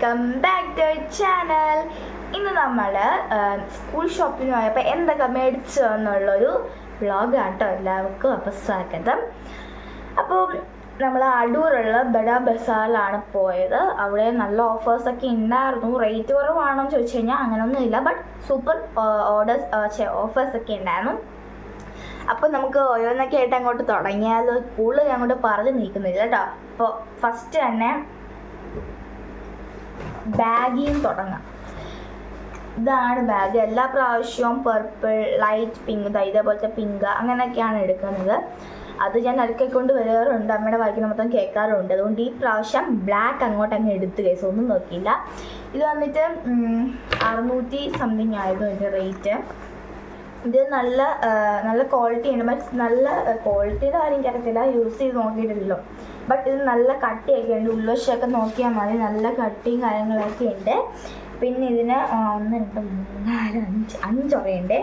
Welcome back to channel. ഇന്ന് നമ്മൾ school shopping പോയപ്പോൾ എന്തൊക്കെ മേടിച്ചു എന്നുള്ളൊരു വ്ളോഗാണ് കേട്ടോ എല്ലാവർക്കും. അപ്പോൾ സ്വാഗതം. അപ്പോൾ നമ്മൾ അടൂറുള്ള ബഡാ ബസാറിലാണ് പോയത്. അവിടെ നല്ല ഓഫേഴ്സൊക്കെ ഉണ്ടായിരുന്നു. റേറ്റ് കുറവാണോ എന്ന് ചോദിച്ചു കഴിഞ്ഞാൽ അങ്ങനെയൊന്നും ഇല്ല, ബട്ട് സൂപ്പർ ഓഫേഴ്സൊക്കെ ഉണ്ടായിരുന്നു. അപ്പോൾ നമുക്ക് ഓരോന്നൊക്കെ ആയിട്ട് അങ്ങോട്ട് തുടങ്ങിയാലോ. കൂടുതൽ അങ്ങോട്ട് പറഞ്ഞ് നീക്കുന്നില്ല കേട്ടോ. അപ്പോൾ ഫസ്റ്റ് തന്നെ ബാഗിൽ തുടങ്ങാം. ഇതാണ് ബാഗ്. എല്ലാ പ്രാവശ്യവും പർപ്പിൾ, ലൈറ്റ് പിങ്ക്, ഇതേപോലത്തെ പിങ്ക് അങ്ങനെയൊക്കെയാണ് എടുക്കുന്നത്. അത് ഞാൻ അടുക്കൊണ്ട് വരാറുണ്ട്, അമ്മയുടെ വായിക്കുന്ന മൊത്തം കേൾക്കാറുണ്ട്. അതുകൊണ്ട് ഈ പ്രാവശ്യം ബ്ലാക്ക് അങ്ങ് എടുത്ത് കേസ് ഒന്നും നോക്കിയില്ല. ഇത് വന്നിട്ട് 600 സംതിങ് ആയിരുന്നു ഇതിൻ്റെ റേറ്റ്. ഇത് നല്ല ക്വാളിറ്റി ഉണ്ട്. ബട്ട് നല്ല ക്വാളിറ്റിയുടെ കാര്യം എനിക്കറിയത്തില്ല, യൂസ് ചെയ്ത് നോക്കിയിട്ടില്ലല്ലോ. ബട്ട് ഇത് നല്ല കട്ടിയൊക്കെ ഉണ്ട്. ഉൾവശമൊക്കെ നോക്കിയാൽ മതി, നല്ല കട്ടിയും കാര്യങ്ങളൊക്കെ ഉണ്ട്. പിന്നെ ഇതിന് 1 2 3 4 5 ഉറയുണ്ട്.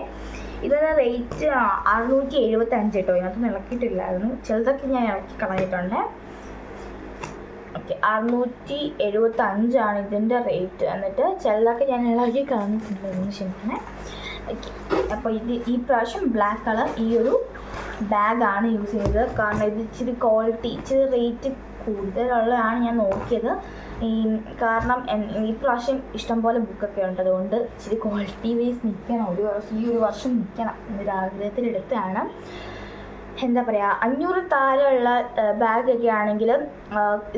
ഇതിന് റേറ്റ് 675 കേട്ടോ. ഇതിനകത്തൊന്നും ഇളക്കിയിട്ടില്ലായിരുന്നു, ചിലതൊക്കെ ഞാൻ ഇളക്കി കളഞ്ഞിട്ടുണ്ട്. ഓക്കെ, 675 ഇതിൻ്റെ റേറ്റ്. എന്നിട്ട് ചിലതൊക്കെ ഞാൻ ഇളക്കി കളഞ്ഞിട്ടുണ്ട്, ക്ഷമിക്കണേ. ഓക്കെ, അപ്പോൾ ഈ പ്രാവശ്യം ബ്ലാക്ക് കളർ ഈ ഒരു ബാഗാണ് യൂസ് ചെയ്തത്. കാരണം ഇത് ഇച്ചിരി ക്വാളിറ്റി, ഇച്ചിരി റേറ്റ് കൂടുതലുള്ളതാണ് ഞാൻ നോക്കിയത്. കാരണം ഈ പ്രാവശ്യം ഇഷ്ടംപോലെ ബുക്കൊക്കെ ഉണ്ട്, അതുകൊണ്ട് ഇച്ചിരി ക്വാളിറ്റി വൈസ് നിൽക്കണം, ഈ ഒരു വർഷം നിൽക്കണം എന്നൊരു ആഗ്രഹത്തിലെടുത്താണ്. എന്താ പറയുക, 500 താഴെയുള്ള ബാഗൊക്കെ ആണെങ്കിൽ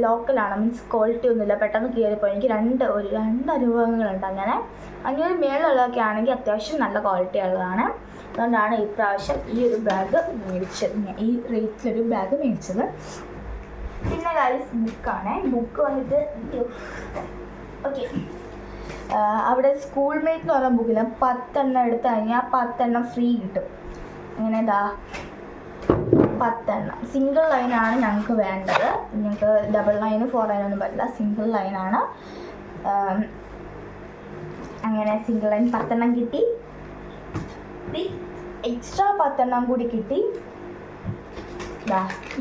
ലോക്കലാണ്, മീൻസ് ക്വാളിറ്റി ഒന്നുമില്ല, പെട്ടെന്ന് കയറിപ്പോയി. എനിക്ക് രണ്ട് അനുഭവങ്ങളുണ്ട് അങ്ങനെ. 500 മേളുള്ളതൊക്കെ ആണെങ്കിൽ അത്യാവശ്യം നല്ല ക്വാളിറ്റി ഉള്ളതാണ്. അതുകൊണ്ടാണ് ഈ പ്രാവശ്യം ഈ ഒരു ബാഗ് മേടിച്ചത്, ഈ റേറ്റിലൊരു ബാഗ് മേടിച്ചത്. പിന്നെ ഗൈസ് ബുക്കാണ്. ബുക്ക് വന്നിട്ട് ഓക്കെ, അവിടെ സ്കൂൾ മേറ്റ് എന്ന് പറയുന്ന ബുക്കിൽ 10 എണ്ണം എടുത്തു കഴിഞ്ഞാൽ 10 എണ്ണം ഫ്രീ കിട്ടും. അങ്ങനെ 10 എണ്ണം. സിംഗിൾ ലൈനാണ് ഞങ്ങൾക്ക് വേണ്ടത്. ഞങ്ങൾക്ക് ഡബിൾ ലൈന് 4 ലൈനൊന്നും പറ്റില്ല, സിംഗിൾ ലൈനാണ്. അങ്ങനെ സിംഗിൾ ലൈൻ 10 എണ്ണം കിട്ടി. എക്സ്ട്രാ 10 എണ്ണം കൂടി കിട്ടി.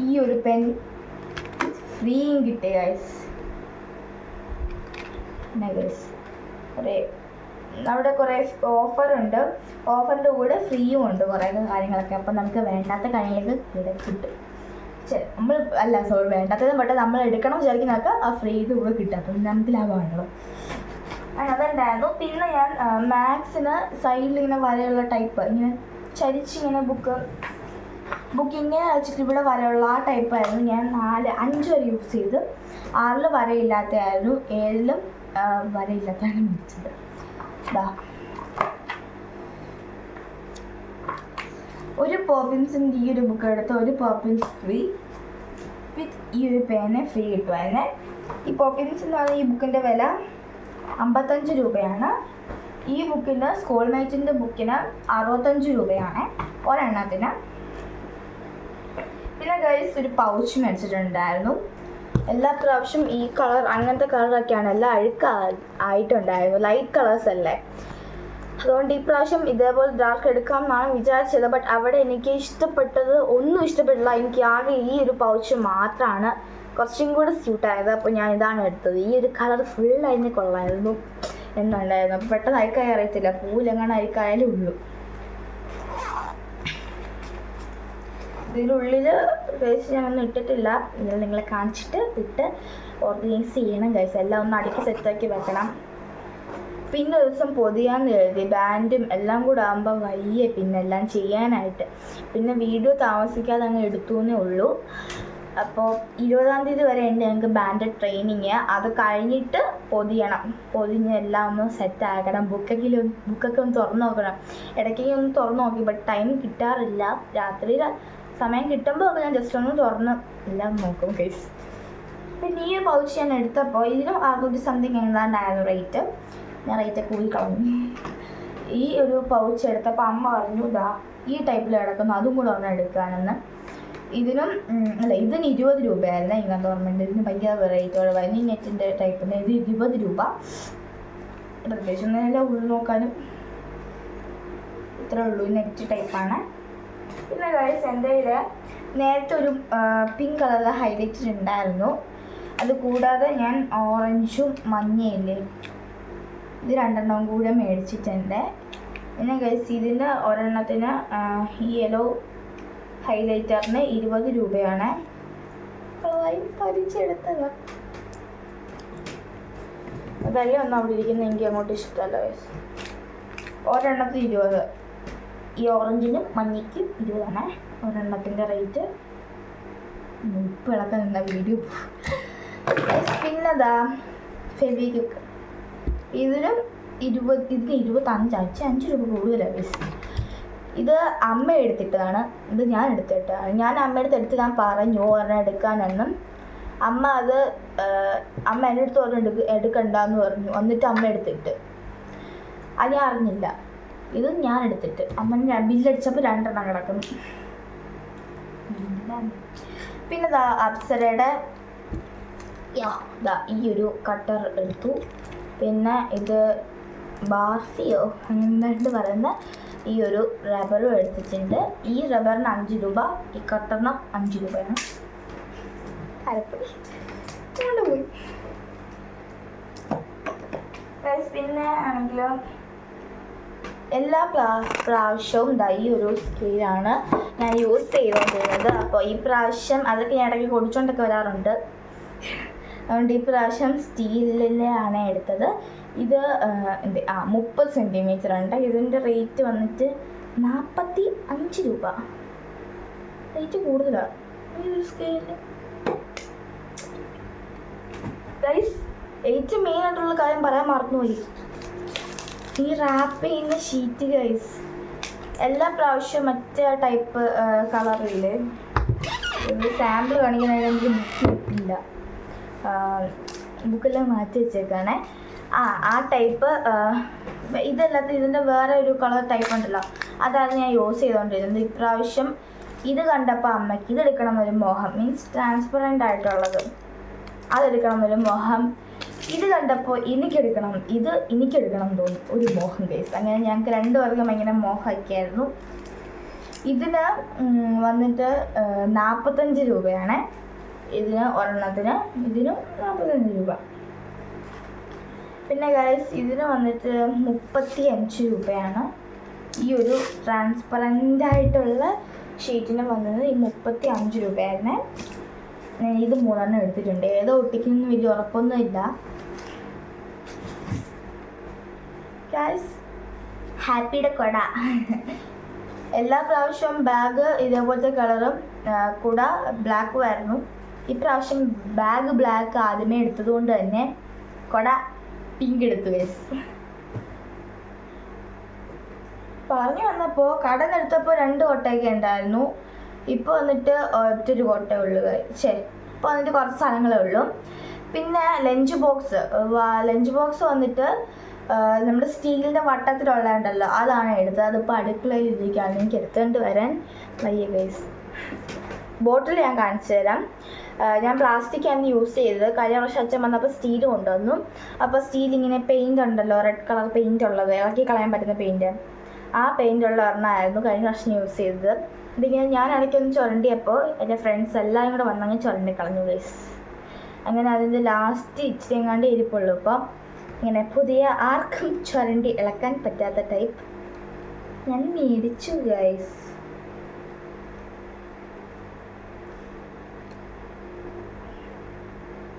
ഈ ഒരു പെൻ ഫ്രീയും കിട്ടി ഗൈസ്. അവിടെ കുറേ ഓഫറുണ്ട്, ഓഫറിൻ്റെ കൂടെ ഫ്രീയും ഉണ്ട് കുറേ കാര്യങ്ങളൊക്കെ. അപ്പം നമുക്ക് വേണ്ടാത്ത കാര്യങ്ങൾക്ക് ഇവിടെ കിട്ടും. വേണ്ടാത്തത് പെട്ടെ നമ്മൾ എടുക്കണം വിചാരിക്കുന്നതൊക്കെ ആ ഫ്രീയുടെ കൂടെ കിട്ടും. അപ്പം നമുക്ക് ലാഭമാണല്ലോ. അതുണ്ടായിരുന്നു. പിന്നെ ഞാൻ മാത്സിന് സൈഡിൽ ഇങ്ങനെ വരെയുള്ള ടൈപ്പ്, ഇങ്ങനെ ചരിച്ചിങ്ങനെ ബുക്ക് ഇങ്ങനെ വെച്ചിട്ട് ഇവിടെ വരെയുള്ള ആ ടൈപ്പായിരുന്നു ഞാൻ 4 5 വരെ യൂസ് ചെയ്ത്. 6 വരയില്ലാത്തതായിരുന്നു, 7 വരയില്ലാത്തതാണ് മേടിച്ചത്. ഒരു പോപ്പിൻസിൻ്റെ ഈ ഒരു ബുക്ക് എടുത്ത് ഒരു പോപ്പിൻസ് ഫ്രീ വിത്ത് ഈ ഒരു പേന ഫ്രീ കിട്ടുമായിരുന്നേ. ഈ പോപ്പിൻസ് എന്ന് പറഞ്ഞാൽ ഈ ബുക്കിൻ്റെ വില 55 രൂപയാണ്. ഈ ബുക്കിന് സ്കൂൾ മേറ്റിൻ്റെ ബുക്കിന് 65 രൂപയാണ് ഒരെണ്ണത്തിന്. പിന്നെ ഗൈസ് ഒരു പൗച്ച് മേടിച്ചിട്ടുണ്ടായിരുന്നു. എല്ലാ പ്രാവശ്യം ഈ കളർ, അങ്ങനത്തെ കളറൊക്കെയാണ്, എല്ലാം ആയിട്ടുണ്ടായിരുന്നു, ലൈറ്റ് കളേഴ്സ് അല്ലേ. അതുകൊണ്ട് ഈ പ്രാവശ്യം ഇതേപോലെ ഡാർക്ക് എടുക്കാം എന്നാണ് വിചാരിച്ചത്. ബട്ട് അവിടെ എനിക്ക് ഒന്നും ഇഷ്ടപ്പെട്ടില്ല. എനിക്ക് ആകെ ഈ ഒരു പൗച്ച് മാത്രമാണ് കുറച്ചും കൂടെ സ്യൂട്ടായത്. അപ്പോൾ ഞാൻ ഇതാണ് എടുത്തത്. ഈ ഒരു കളർ ഫുള്ളായിരുന്നു കൊള്ളായിരുന്നു എന്നുണ്ടായിരുന്നു. അപ്പോൾ പെട്ടെന്ന് അയക്കായി അറിയത്തില്ല, പൂലെങ്ങനെ അയക്കായാലും ഉള്ളൂ. ഇതിനുള്ളിൽ ഗൈസ് ഞാനൊന്നും ഇട്ടിട്ടില്ല, ഇതിൽ നിങ്ങളെ കാണിച്ചിട്ട് ഇട്ട് ഓർഗനൈസ് ചെയ്യണം ഗൈസ്. എല്ലാം ഒന്ന് അടുക്കി സെറ്റാക്കി വെക്കണം. പിന്നെ ഒരു ദിവസം പൊതിയാന്ന് എഴുതി, ബാൻഡും എല്ലാം കൂടെ ആകുമ്പോൾ വയ്യ പിന്നെ എല്ലാം ചെയ്യാനായിട്ട്. പിന്നെ വീഡിയോ താമസിക്കാതെ അങ്ങ് എടുത്തുവെന്നേ ഉള്ളൂ. അപ്പോൾ 20-ാം തീയതി വരെ ഉണ്ട് ഞങ്ങൾക്ക് ബാൻഡ് ട്രെയിനിങ്. അത് കഴിഞ്ഞിട്ട് പൊതിഞ്ഞ് എല്ലാം ഒന്ന് സെറ്റാക്കണം. ബുക്കൊക്കെ ഒന്ന് തുറന്ന് നോക്കണം. ഇടയ്ക്ക് ഒന്ന് തുറന്ന് നോക്കി, ബട്ട് ടൈം കിട്ടാറില്ല. രാത്രി സമയം കിട്ടുമ്പോൾ ഞാൻ ജസ്റ്റ് ഒന്ന് തുറന്ന് എല്ലാം നോക്കും ഗൈസ്. പിന്നെ ഈ പൗച്ച് ഞാൻ എടുത്തപ്പോൾ ഇതിനും 600 സംതിങ് എന്താണ്ടായിരുന്നു റേറ്റ്. ഞാൻ റേറ്റ് കൂടി കളഞ്ഞു. ഈ ഒരു പൗച്ച് എടുത്തപ്പോൾ അമ്മ പറഞ്ഞു ഈ ടൈപ്പിൽ കിടക്കുന്നു, അതും കൂടെ ഒന്ന് എടുക്കാനെന്ന്. ഇതിന് 20 രൂപയായിരുന്നു ഈ ഗവൺമെൻറ്. ഇതിന് ഭയങ്കര റേറ്റ് കുറവായിരുന്നു. ഈ നെറ്റിൻ്റെ ടൈപ്പിന് ഇത് 20 രൂപ. പ്രത്യേകിച്ച് ഒന്നുമില്ല, ഉള്ളു നോക്കാനും ഇത്രേ ഉള്ളൂ. നെറ്റ് ടൈപ്പാണ്. പിന്നെ ഗൈസ് എൻ്റെ കയ്യിൽ നേരത്തെ ഒരു പിങ്ക് കളറിൽ ഹൈലൈറ്റർ ഉണ്ടായിരുന്നു. അത് കൂടാതെ ഞാൻ ഓറഞ്ചും മഞ്ഞയില്ലേ, ഇത് 2 കൂടെ മേടിച്ചിട്ടുണ്ട്. പിന്നെ ഗൈസ് ഇതിന് ഒരെണ്ണത്തിന് ഈ യെല്ലോ ഹൈലൈറ്ററിന് 20 രൂപയാണ്. പരിച്ചെടുത്തതാ. അതല്ലേ ഒന്നും അവിടെ ഇരിക്കുന്നത് എനിക്ക് അങ്ങോട്ട് ഇഷ്ടമല്ല ഗൈസ്. ഒരെണ്ണത്തിന് 20. ഈ ഓറഞ്ചിനും മഞ്ഞയ്ക്കും 20 ഒരെണ്ണത്തിൻ്റെ റേറ്റ്. ഉപ്പ് ഇളക്കാൻ നിന്ന വീഡിയോ. പിന്നെതാ ഫെവിക്വിക്ക്. ഇതിനും 25 രൂപ കൂടുതലാണ് ഗൈസ്. ഇത് അമ്മ എടുത്തിട്ടതാണ്, ഇത് ഞാൻ എടുത്തിട്ടാണ്. ഞാൻ അമ്മയുടെ അടുത്ത് ഞാൻ പറഞ്ഞു ഒരെണ്ണം എടുക്കാനെന്നും. അമ്മ എൻ്റെ അടുത്ത് ഒരെണ്ണം എടുക്കണ്ടെന്ന് പറഞ്ഞു. എന്നിട്ട് അമ്മ എടുത്തിട്ട് അത് ഞാൻ അറിഞ്ഞില്ല. ഇത് ഞാൻ എടുത്തിട്ട് അമ്മ ബില്ലടിച്ചപ്പോൾ 2 കിടക്കുന്നു. പിന്നെ അപ്സരയുടെ ഈ ഒരു കട്ടർ എടുത്തു. പിന്നെ ഇത് ബാർഫിയോ എന്തായിട്ട് പറയുന്ന ഈ ഒരു റബ്ബറും എടുത്തിട്ടുണ്ട്. ഈ റബ്ബറിന് 5 രൂപ, ഈ കട്ടറിന് 5 രൂപയാണ്. പോയി. പിന്നെ ആണെങ്കിൽ എല്ലാ പ്രാവശ്യവും ഈ ഒരു സ്കെയിലാണ് ഞാൻ യൂസ് ചെയ്തുകൊണ്ടിരുന്നത്. അപ്പോൾ ഈ പ്രാവശ്യം അതൊക്കെ ഞാൻ ഇടയ്ക്ക് കൊടുച്ചുകൊണ്ടൊക്കെ വരാറുണ്ട്. അതുകൊണ്ട് ഈ പ്രാവശ്യം സ്റ്റീലിലാണ് എടുത്തത്. ഇത് 30 സെൻറ്റിമീറ്റർ ഉണ്ട്. ഇതിൻ്റെ റേറ്റ് വന്നിട്ട് 45 രൂപ. റേറ്റ് കൂടുതലാണ് ഈ ഒരു സ്കെയിലിന്. ഗൈസ്, ഏറ്റവും മെയിനായിട്ടുള്ള കാര്യം പറയാൻ മറന്നുപോയി, ഈ റാപ്പ് ചെയ്യുന്ന ഷീറ്റ് ഗൈസ്. എല്ലാ പ്രാവശ്യവും മറ്റേ ടൈപ്പ് കളറില്ലേ, സാമ്പിൾ കാണിക്കുന്നതിന് എനിക്ക് ബുക്ക് ഇല്ല, ബുക്കെല്ലാം മാറ്റി വെച്ചേക്കാണേ. ആ ടൈപ്പ് ഇതല്ലാത്ത ഇതിൻ്റെ വേറെ ഒരു കളർ ടൈപ്പ് ഉണ്ടല്ലോ, അതാണ് ഞാൻ യൂസ് ചെയ്തുകൊണ്ടിരുന്നത്. ഇപ്രാവശ്യം ഇത് കണ്ടപ്പോൾ അമ്മയ്ക്ക് ഇതെടുക്കണം എന്നൊരു മോഹം, മീൻസ് ട്രാൻസ്പെറൻ്റ് ആയിട്ടുള്ളത് അതെടുക്കണം എന്നൊരു മോഹം. ഇത് കണ്ടപ്പോൾ എനിക്കെടുക്കണം തോന്നി ഒരു മോഹം കേസ്. അങ്ങനെ ഞങ്ങൾക്ക് 2 പേർക്കും ഭയങ്കര മോഹമൊക്കെയായിരുന്നു. ഇതിന് വന്നിട്ട് 45 രൂപയാണ്. ഇതിന് ഒരെണ്ണത്തിന്, ഇതിനും 45 രൂപ. പിന്നെ ഗൈസ് ഇതിന് വന്നിട്ട് 35 രൂപയാണ്. ഈ ഒരു ട്രാൻസ്പെറൻ്റ് ആയിട്ടുള്ള ഷീറ്റിന് വന്നത് ഈ 35 രൂപയായിരുന്നു. ഇത് 3 എടുത്തിട്ടുണ്ട്. ഏതോ ഒട്ടിക്കുന്നൊന്നും വലിയ ഉറപ്പൊന്നുമില്ല ഗൈസ്. ഹാപ്പിയുടെ കൊട. എല്ലാ പ്രാവശ്യവും ബാഗ് ഇതേപോലത്തെ കളറും കുട ബ്ലാക്കും ആയിരുന്നു. ഇപ്രാവശ്യം ബാഗ് ബ്ലാക്ക് ആദ്യമേ എടുത്തതുകൊണ്ട് തന്നെ കൊട പിങ്ക് എടുത്തു ഗൈസ്. പറഞ്ഞു വന്നപ്പോൾ കടയിൽ നിന്ന് എടുത്തപ്പോൾ 2 കൊട്ടയൊക്കെ ഉണ്ടായിരുന്നു. ഇപ്പോൾ വന്നിട്ട് ഒറ്റൊരു കൊട്ടയേ ഉള്ളൂ. ശരി, ഇപ്പോൾ വന്നിട്ട് കുറച്ച് സാധനങ്ങളേ ഉള്ളൂ. പിന്നെ ലഞ്ച് ബോക്സ് വന്നിട്ട് നമ്മുടെ സ്റ്റീലിൻ്റെ വട്ടത്തിലുള്ളതുണ്ടല്ലോ, അതാണ് എടുത്തത്. അതിപ്പോൾ അടുക്കളയിൽ ഇരിക്കുകയാണ്, എനിക്ക് എടുത്തുകൊണ്ട് വരാൻ വയ്യ ഗൈസ്. ബോട്ടിൽ ഞാൻ കാണിച്ചു തരാം. ഞാൻ പ്ലാസ്റ്റിക്കാണ് യൂസ് ചെയ്തത്. കഴിഞ്ഞ പ്രാവശ്യം അച്ഛൻ വന്നപ്പോൾ സ്റ്റീൽ കൊണ്ടുവന്നു. അപ്പോൾ സ്റ്റീൽ ഇങ്ങനെ പെയിൻ്റ് ഉണ്ടല്ലോ, റെഡ് കളർ പെയിൻ്റ് ഉള്ളത്, ഇളക്കി കളയാൻ പറ്റുന്ന പെയിൻറ്റ്, ആ പെയിൻ്റ് ഉള്ള ഒരെണ്ണമായിരുന്നു കഴിഞ്ഞ പ്രാവശ്യം യൂസ് ചെയ്തത്. ഇതിങ്ങനെ ഞാൻ ഇടയ്ക്കൊന്ന് ചുരണ്ടിയപ്പോൾ എൻ്റെ ഫ്രണ്ട്സ് എല്ലാവരും കൂടെ വന്നങ്ങ് ചുരണ്ടി കളഞ്ഞു ഗൈസ്. അങ്ങനെ അതിൻ്റെ ലാസ്റ്റ് ഇച്ചിരി എങ്ങാണ്ട് ഇരിപ്പുള്ളൂ. അപ്പം ഇങ്ങനെ പുതിയ ആർക്കും ചുരണ്ടി ഇളക്കാൻ പറ്റാത്ത ടൈപ്പ് ഞാൻ മേടിച്ചു ഗൈസ്.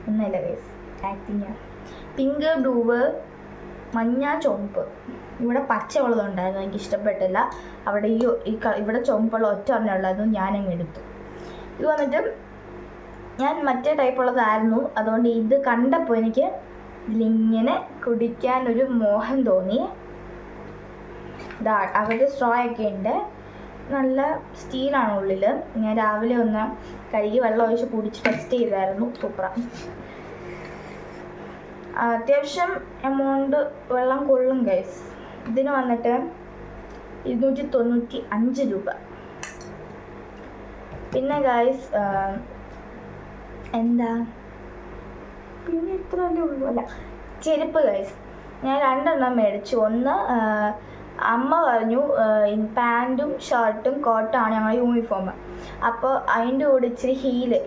ഒന്നുമില്ല ഗൈസ്, ആക്ടിങ്. പിങ്ക്, ബ്ലൂ, മഞ്ഞ, ചുവപ്പ്. ഇവിടെ പച്ച ഉള്ളതുണ്ടായിരുന്നു, എനിക്ക് ഇഷ്ടപ്പെട്ടില്ല. അവിടെ ഇവിടെ ചുവപ്പുള്ള ഒറ്റ ഉള്ളതും ഞാനങ്ങ് എടുത്തു. ഇത് വന്നിട്ട് ഞാൻ മറ്റേ ടൈപ്പുള്ളതായിരുന്നു, അതുകൊണ്ട് ഇത് കണ്ടപ്പോൾ എനിക്ക് ഇതിലിങ്ങനെ കുടിക്കാനൊരു മോഹം തോന്നി. അവരുടെ സ്ട്രോ ഒക്കെ ഉണ്ട്, നല്ല സ്റ്റീലാണ് ഉള്ളിൽ. ഞാൻ രാവിലെ ഒന്ന് കഴുകി വെള്ളം ഒഴിച്ച് കുടിച്ച് ടെസ്റ്റ് ചെയ്തായിരുന്നു, സൂപ്പറാണ്. അത്യാവശ്യം എമൗണ്ട് വെള്ളം കൊള്ളും ഗൈസ്. ഇതിന് വന്നിട്ട് 295 രൂപ. പിന്നെ ഗൈസ് പിന്നെ ഇത്രയല്ലേ ഉള്ളൂ. അല്ല, ചെരുപ്പ് ഗൈസ് ഞാൻ 2 മേടിച്ചു. ഒന്ന് അമ്മ പറഞ്ഞു പാൻറ്റും ഷർട്ടും കോട്ടാണ് ഞങ്ങളുടെ യൂണിഫോം. അപ്പോൾ അതിൻ്റെ കൂടെ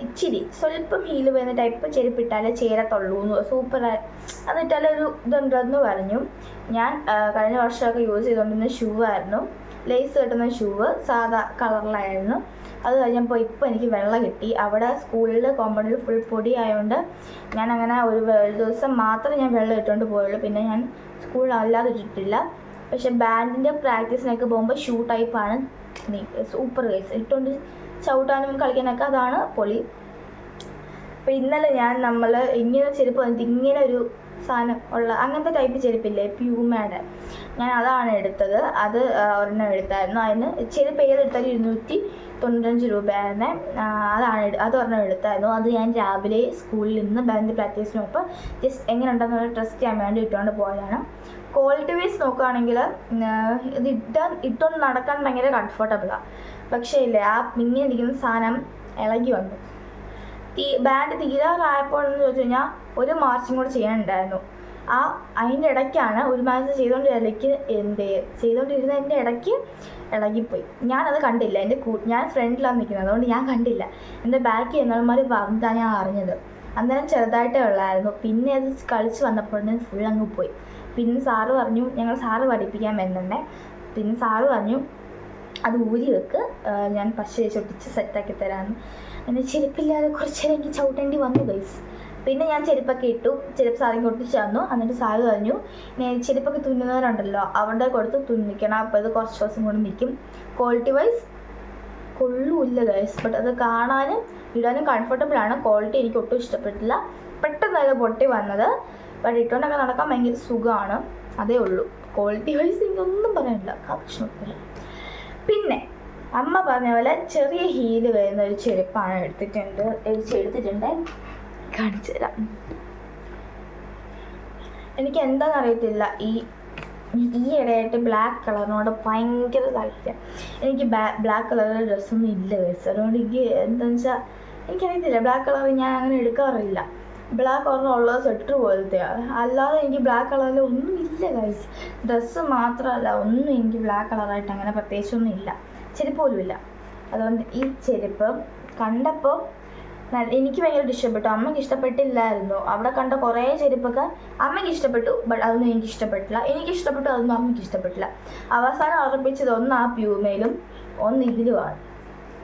ഇച്ചിരി സ്വല്പം ഹീല് വരുന്ന ടൈപ്പ് ചെരുപ്പിട്ടാലേ ചേരത്തുള്ളൂ എന്ന് സൂപ്പറായി എന്നിട്ടാലൊരു ഇതുണ്ടെന്ന് പറഞ്ഞു. ഞാൻ കഴിഞ്ഞ വർഷമൊക്കെ യൂസ് ചെയ്തുകൊണ്ടിരുന്ന ഷൂ ആയിരുന്നു, ലേസ് കെട്ടുന്ന ഷൂവ്, സാധാ കളറിലായിരുന്നു. അത് കഴിഞ്ഞപ്പോൾ ഇപ്പോൾ എനിക്ക് വെള്ളം കിട്ടി. അവിടെ സ്കൂളിൽ കോമ്പൗണ്ടിൽ ഫുൾ പൊടി ആയതുകൊണ്ട് ഞാൻ അങ്ങനെ ഒരു ദിവസം മാത്രമേ ഞാൻ വെള്ളം ഇട്ടുകൊണ്ട് പോയുള്ളൂ. പിന്നെ ഞാൻ സ്കൂളിൽ അല്ലാതെ ഇട്ടിട്ടില്ല. പക്ഷെ ബാൻഡിൻ്റെ പ്രാക്ടീസിനൊക്കെ പോകുമ്പോൾ ഷൂ ടൈപ്പാണ് സൂപ്പർ കേസ്, ഇട്ടുകൊണ്ട് ചവിട്ടാനും കളിക്കാനൊക്കെ അതാണ് പൊളി. അപ്പോൾ ഇന്നലെ നമ്മൾ ഇങ്ങനെ ചെരുപ്പ് വന്നിട്ട് ഇങ്ങനെ ഒരു സാധനം ഉള്ള അങ്ങനത്തെ ടൈപ്പ് ചെരുപ്പില്ലേ പ്യൂമയുടെ, ഞാൻ അതാണ് എടുത്തത്. അത് ഒരെണ്ണം എടുത്തായിരുന്നു. അതിന് ചെരുപ്പ് ഏതെടുത്താലും 295 രൂപയായിരുന്നേ. അതൊരെണ്ണം എടുത്തായിരുന്നു. അത് ഞാൻ രാവിലെ സ്കൂളിൽ നിന്ന് ബാൻഡ് പ്രാക്ടീസിന് പോയപ്പോൾ ജസ്റ്റ് എങ്ങനെ ഉണ്ടെന്ന് ടെസ്റ്റ് ചെയ്യാൻ വേണ്ടി ഇട്ടുകൊണ്ട് പോയതാണ്. ക്വാളിറ്റി വൈസ് നോക്കുകയാണെങ്കിൽ ഇത് ഇട്ടുകൊണ്ട് നടക്കാൻ ഭയങ്കര കംഫർട്ടബിളാണ്. പക്ഷേ ഇല്ലേ, ആ ഇങ്ങനെ ഇരിക്കുന്ന സാധനം ഇളകി വന്നു. ബാൻഡ് തീരാറായപ്പോൾ എന്ന് ചോദിച്ചു കഴിഞ്ഞാൽ ഒരു മാർച്ചും കൂടെ ചെയ്യാനുണ്ടായിരുന്നു. അതിൻ്റെ ഇടയ്ക്കാണ് ഒരു മാച്ച് ചെയ്തുകൊണ്ടിരുന്നതിൻ്റെ ഇടയ്ക്ക് ഇളകിപ്പോയി. ഞാനത് കണ്ടില്ല. ഞാൻ ഫ്രണ്ടിലാണ് നിൽക്കുന്നത്, അതുകൊണ്ട് ഞാൻ കണ്ടില്ല. എൻ്റെ ബാക്കി എന്നമാർ പറഞ്ഞിട്ടാണ് ഞാൻ അറിഞ്ഞത്. അന്നേരം ചെറുതായിട്ടേ ഉള്ളായിരുന്നു. പിന്നെ അത് കളിച്ച് വന്നപ്പോഴേ ഫുൾ അങ്ങ് പോയി. പിന്നെ സാറ് പറഞ്ഞു, ഞങ്ങൾ സാറ് പഠിപ്പിക്കാൻ വരുന്നുണ്ടേ. പിന്നെ സാറ് പറഞ്ഞു അത് ഊരി വെക്ക്, ഞാൻ പശ ചൊട്ടിച്ച് സെറ്റാക്കി തരാമെന്ന്. അങ്ങനെ ചെരുപ്പില്ലാതെ കുറച്ച് നേരം എനിക്ക് ചവിട്ടേണ്ടി വന്നു ഗൈസ്. പിന്നെ ഞാൻ ചെരുപ്പൊക്കെ ഇട്ടു, ചെരുപ്പ് സാറിന് ഒട്ടിച്ച് തന്നു. എന്നിട്ട് സാറ് പറഞ്ഞു ചെരുപ്പൊക്കെ തുന്നുന്നവരുണ്ടല്ലോ അവിടെ കൊടുത്ത് തുന്നിക്കണം, അപ്പോൾ ഇത് കുറച്ച് ദിവസം കൊണ്ട് നിൽക്കും. ക്വാളിറ്റി വൈസ് കൊള്ളൂല്ല ഗൈസ്, ബട്ട് അത് കാണാനും ഇടാനും കംഫർട്ടബിളാണ്. ക്വാളിറ്റി എനിക്ക് ഒട്ടും ഇഷ്ടപ്പെട്ടില്ല. പെട്ടെന്ന് പൊട്ടി വന്നത്, ബട്ട് ഇട്ടുകൊണ്ടൊക്കെ നടക്കാൻ ഭയങ്കര സുഖമാണ്, അതേ ഉള്ളൂ. ക്വാളിറ്റി വൈസ് എനിക്കൊന്നും പറയാനില്ല, പ്രശ്നമില്ല. പിന്നെ അമ്മ പറഞ്ഞ പോലെ ചെറിയ ഹീല് വരുന്ന ഒരു ചെരുപ്പാണ് എടുത്തിട്ടുണ്ട്. കാണിച്ചു തരാം. എനിക്ക് എന്താണെന്ന് അറിയത്തില്ല, ഈ ഇടയായിട്ട് ബ്ലാക്ക് കളറിനോട് ഭയങ്കര താല്പര്യം. എനിക്ക് ബ്ലാക്ക് കളറിൽ ഡ്രസ്സൊന്നും ഇല്ല ഗൈസ്. അതുകൊണ്ട് എനിക്ക് എന്താണെന്ന് വെച്ചാൽ എനിക്കറിയത്തില്ല, ബ്ലാക്ക് കളർ ഞാൻ അങ്ങനെ എടുക്കാറില്ല. ബ്ലാക്ക് കളറിനുള്ളത് സ്വെറ്റർ പോലത്തെയാണ്, അല്ലാതെ എനിക്ക് ബ്ലാക്ക് കളറിൽ ഒന്നും ഇല്ല ഗൈസ്. ഡ്രസ്സ് മാത്രമല്ല, ഒന്നും എനിക്ക് ബ്ലാക്ക് കളറായിട്ട് അങ്ങനെ പ്രത്യേകിച്ചൊന്നും ഇല്ല, ചെരുപ്പ് പോലും ഇല്ല. അതുകൊണ്ട് ഈ ചെരുപ്പ് കണ്ടപ്പോൾ എനിക്ക് ഭയങ്കര ഇഷ്ടപ്പെട്ടു. അമ്മയ്ക്ക് ഇഷ്ടപ്പെട്ടില്ലായിരുന്നു. അവിടെ കണ്ട കുറേ ചെരുപ്പൊക്കെ അമ്മയ്ക്ക് ഇഷ്ടപ്പെട്ടു, ബട്ട് അതൊന്നും എനിക്ക് ഇഷ്ടപ്പെട്ടില്ല. എനിക്ക് ഇഷ്ടപ്പെട്ടു, അതൊന്നും അമ്മയ്ക്ക് ഇഷ്ടപ്പെട്ടില്ല. അവസാനം ഉറപ്പിച്ചത് ഒന്ന് ആ പ്യൂമയിലും ഒന്ന് ഇതിലുമാണ്.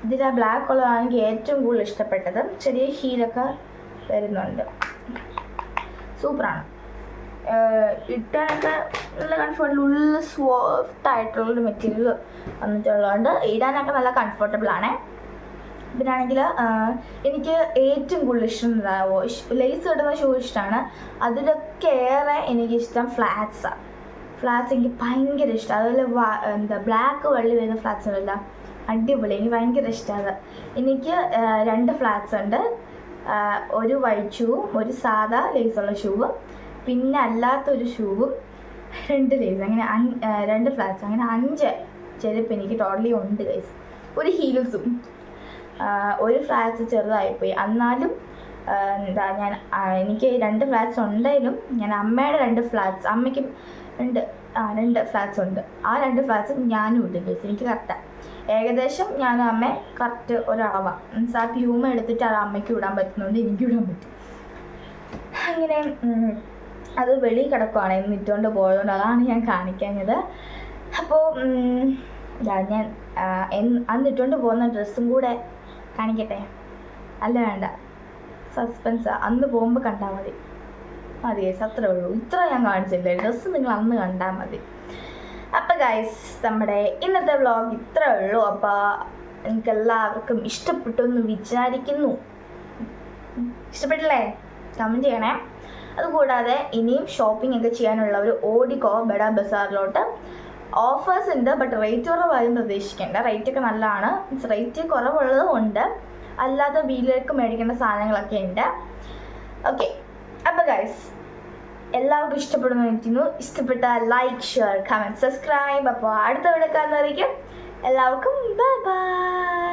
ഇതിൽ ആ ബ്ലാക്ക് കളറാണ് എനിക്ക് ഏറ്റവും കൂടുതൽ ഇഷ്ടപ്പെട്ടത്. ചെറിയ ഹീലൊക്കെ വരുന്നുണ്ട്, സൂപ്പറാണ്. ഇട്ടാനൊക്കെ നല്ല കംഫർട്ടബിൾ, ഉള്ളിൽ സോഫ്റ്റ് ആയിട്ടുള്ളൊരു മെറ്റീരിയൽ വന്നിട്ടുള്ളതുകൊണ്ട് ഇടാനൊക്കെ നല്ല കംഫർട്ടബിളാണ്. പിന്നാണെങ്കിൽ എനിക്ക് ഏറ്റവും കൂടുതൽ ഇഷ്ടം എന്താവോ, ലേസ് കിട്ടുന്ന ഷൂ ഇഷ്ടമാണ്. അതിലൊക്കെ ഏറെ എനിക്കിഷ്ടം ഫ്ലാറ്റ്സാണ്. ഫ്ലാറ്റ്സ് എനിക്ക് ഭയങ്കര ഇഷ്ടം. അതുപോലെ ബ്ലാക്ക് വെള്ളി വരുന്ന ഫ്ലാറ്റ്സ് ഉണ്ടല്ല, അടിപൊളി, എനിക്ക് ഭയങ്കര ഇഷ്ടമാണ്. എനിക്ക് 2 ഫ്ലാറ്റ്സ് ഉണ്ട്, ഒരു വൈറ്റ് ഷൂവും ഒരു സാധാ ലേസുള്ള ഷൂവും പിന്നെ അല്ലാത്തൊരു ഷൂവും 2 ലേസ്, അങ്ങനെ 2 ഫ്ലാറ്റ്സ്, അങ്ങനെ 5 ചെരുപ്പ് എനിക്ക് ടോട്ടലി ഉണ്ട് ഗൈസ്. ഒരു ഹീൽസും, ഒരു ഫ്ലാറ്റ്സ് ചെറുതായിപ്പോയി. എന്നാലും എനിക്ക് 2 ഫ്ലാറ്റ്സ് ഉണ്ടെങ്കിലും ഞാൻ അമ്മയുടെ 2 ഫ്ലാറ്റ്സ്, അമ്മയ്ക്ക് 2 ഫ്ലാറ്റ്സ് ഉണ്ട്, ആ 2 ഫ്ലാറ്റ്സും ഞാനും ഇടും ഗൈസ്. എനിക്ക് കറക്റ്റാണ്, ഏകദേശം ഞാനും അമ്മ കറക്റ്റ് ഒരളവാണ്. മീൻസ് ആ പ്യൂമ എടുത്തിട്ട് അത് അമ്മയ്ക്ക് ഇടാൻ പറ്റുന്നുണ്ട്, എനിക്കും ഇടാൻ പറ്റും. അങ്ങനെ അത് വെളിയിൽ കിടക്കുവാണ്, ഇന്ന് ഇട്ടുകൊണ്ട് പോയതുകൊണ്ട് അതാണ് ഞാൻ കാണിക്കാഞ്ഞത്. അപ്പോൾ ഞാൻ അന്ന് ഇട്ടുകൊണ്ട് പോകുന്ന ഡ്രസ്സും കൂടെ കാണിക്കട്ടെ? അല്ല വേണ്ട, സസ്പെൻസാണ്. അന്ന് പോകുമ്പോൾ കണ്ടാൽ മതി. അത്രേ ഉള്ളൂ. ഇത്ര ഞാൻ കാണിച്ചില്ലേ, ഡ്രസ്സ് നിങ്ങൾ അന്ന് കണ്ടാൽ മതി. അപ്പോൾ ഗൈസ്, നമ്മുടെ ഇന്നത്തെ വ്ളോഗ് ഇത്രേ ഉള്ളൂ. അപ്പോൾ നിങ്ങൾക്ക് എല്ലാവർക്കും ഇഷ്ടപ്പെട്ടു എന്ന് വിചാരിക്കുന്നു. ഇഷ്ടപ്പെട്ടില്ലേ? കമൻറ്റ് ചെയ്യണേ. അതുകൂടാതെ ഇനിയും ഷോപ്പിംഗ് ഒക്കെ ചെയ്യാനുള്ളവർ ഓടിക്കോ ബഡാ ബസാറിലോട്ട്. ഓഫേഴ്സ് ഉണ്ട്, ബട്ട് റേറ്റ് കുറവായും പ്രതീക്ഷിക്കേണ്ട. റേറ്റൊക്കെ നല്ലതാണ്. റേറ്റ് കുറവുള്ളതും ഉണ്ട്, അല്ലാതെ വീട്ടിലേക്ക് മേടിക്കേണ്ട സാധനങ്ങളൊക്കെ ഉണ്ട്. ഓക്കെ, അപ്പോൾ ഗൈസ് എല്ലാവർക്കും ഇഷ്ടപ്പെടുന്നു എനിക്കുന്നു. ഇഷ്ടപ്പെട്ട ലൈക്ക്, ഷെയർ, കമൻറ്റ്, സബ്സ്ക്രൈബ്. അപ്പോൾ അടുത്ത വീഡിയോ കാണുന്നതായിരിക്കും. എല്ലാവർക്കും ബൈ ബൈ.